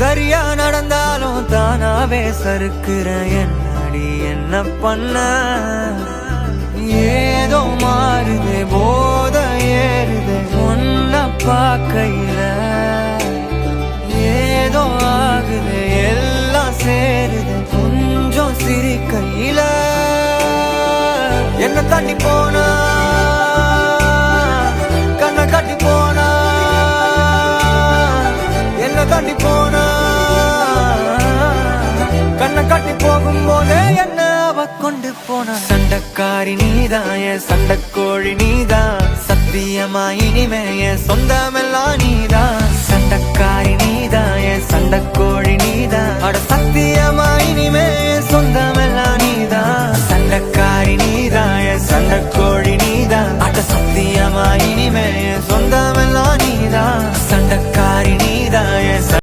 சரியா நடந்தாலும் தானாவே சறுக்குற என்னடி என்ன பண்ண ஏதோ மாறுது போத ஏறுது ஒன்ன பார்க்கையில ஏதோ ஆகுது எல்லாம் சேருது கொஞ்சம் சிரிக்கையில என்ன தண்ணி போனா கண்ணை கட்டி போனா என்ன தண்ணி போனா கண்ணை கட்டி போகும்போதே என்ன அவ கொண்டு போன சண்டைக்காரி நீதான் என் சண்டைக்கோழி நீதான் சத்தியமா இனிமே என் சொந்தமெல்லாம் நீதான் சண்டைக்காரி நீதான் என் சண்டைக்கோழி